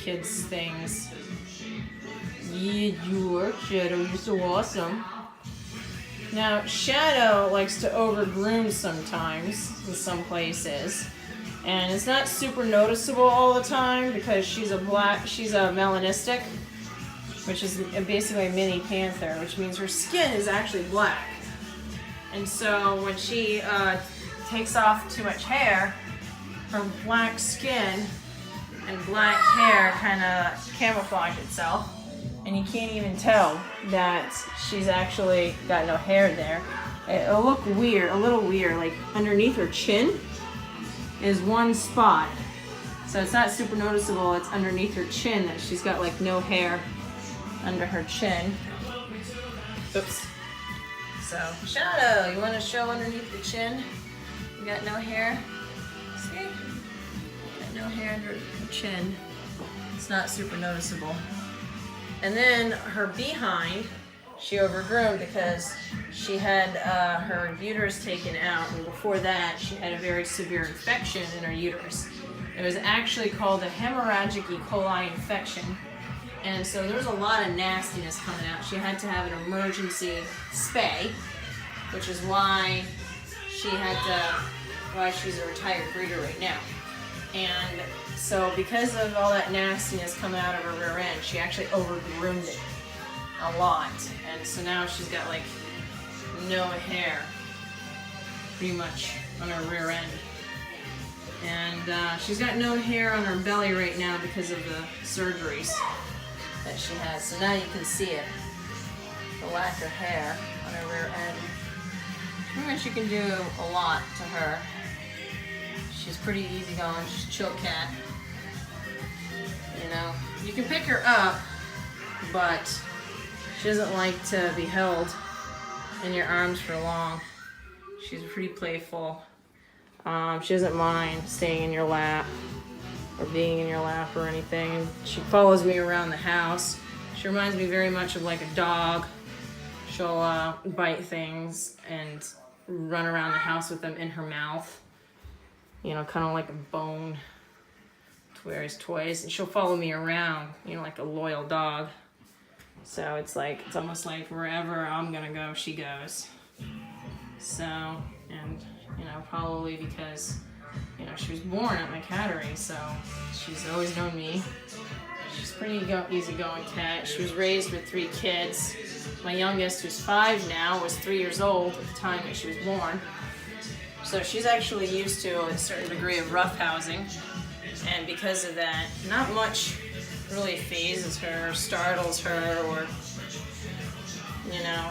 kids' things. Yeah, you are, Shadow. You're so awesome. Now, Shadow likes to overgroom sometimes in some places. And it's not super noticeable all the time because she's a melanistic, which is basically a mini panther, which means her skin is actually black. And so when she takes off too much hair, her black skin and black hair kind of camouflage itself, and you can't even tell that she's actually got no hair there. It'll look weird, a little weird, like underneath her chin is one spot. So it's not super noticeable, it's underneath her chin that she's got like no hair under her chin. Oops. So, Shadow, you want to show underneath the chin? You got no hair? See? Got no hair under her chin. It's not super noticeable. And then her behind, she overgroomed because she had her uterus taken out, and before that she had a very severe infection in her uterus. It was actually called a hemorrhagic E. coli infection, and so there was a lot of nastiness coming out. She had to have an emergency spay, which is why why she's a retired breeder right now. And so because of all that nastiness coming out of her rear end, she actually overgroomed it a lot. And so now she's got like no hair pretty much on her rear end. And she's got no hair on her belly right now because of the surgeries that she has. So now you can see it, the lack of hair on her rear end. Pretty much you can do a lot to her. She's pretty easygoing, she's a chill cat. You know, you can pick her up, but she doesn't like to be held in your arms for long. She's pretty playful. She doesn't mind staying in your lap or being in your lap or anything. She follows me around the house. She reminds me very much of like a dog. She'll bite things and run around the house with them in her mouth. You know, kind of like a bone to various toys. And she'll follow me around, you know, like a loyal dog. So it's almost like wherever I'm gonna go, she goes. So, and, you know, probably because, you know, she was born at my cattery, so she's always known me. She's a pretty easygoing cat. She was raised with 3 kids. My youngest, who's 5 now, was 3 years old at the time that she was born. So she's actually used to a certain degree of roughhousing, and because of that, not much really phases her, or startles her, or, you know,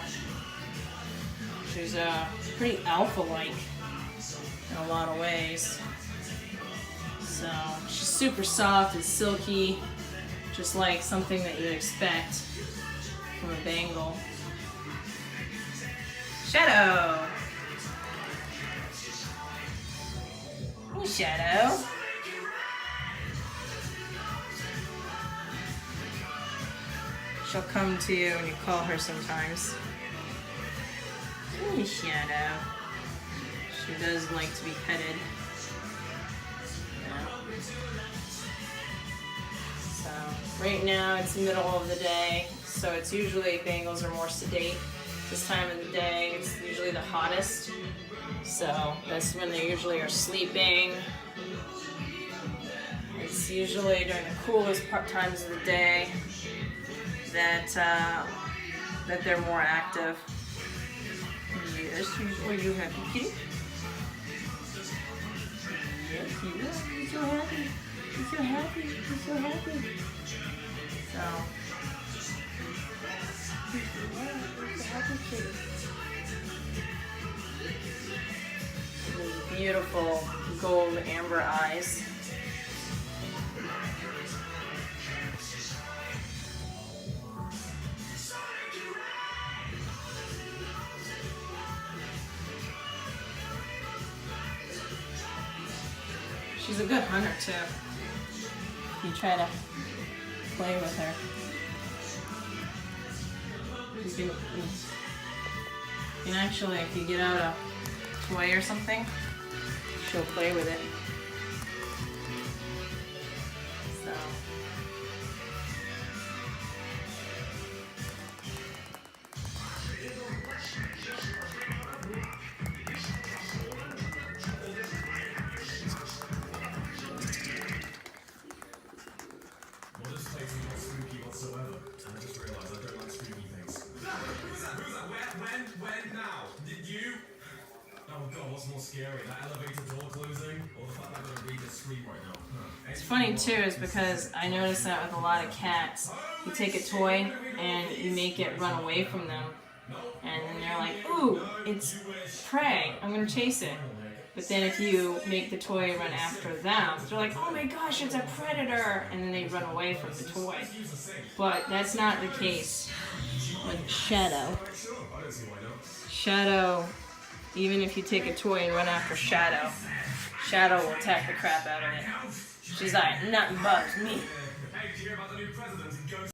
she's pretty alpha-like in a lot of ways. So she's super soft and silky, just like something that you'd expect from a Bengal. Shadow! Hey, Shadow. She'll come to you and you call her sometimes. Hey, Shadow. She does like to be petted. Yeah. So, right now it's the middle of the day, so it's usually Bengals are more sedate. This time of the day, it's usually the hottest. So that's when they usually are sleeping. It's usually during the coolest times of the day that they're more active. Yes, are you happy, kitty? Yes, you are. You're so happy. You're so happy. You're so happy. So, you're so happy, kitty. Beautiful gold amber eyes. She's a good hunter too. You try to play with her. You can actually, if you get out a toy or something, she'll play with it. So, It's funny too, is because I notice that with a lot of cats, you take a toy and you make it run away from them, and then they're like, ooh, it's prey, I'm gonna chase it. But then if you make the toy run after them, they're like, oh my gosh, it's a predator, and then they run away from the toy. But that's not the case with Shadow. Shadow, even if you take a toy and run after Shadow, Shadow will attack the crap out of it. She's like, nothing bugs me.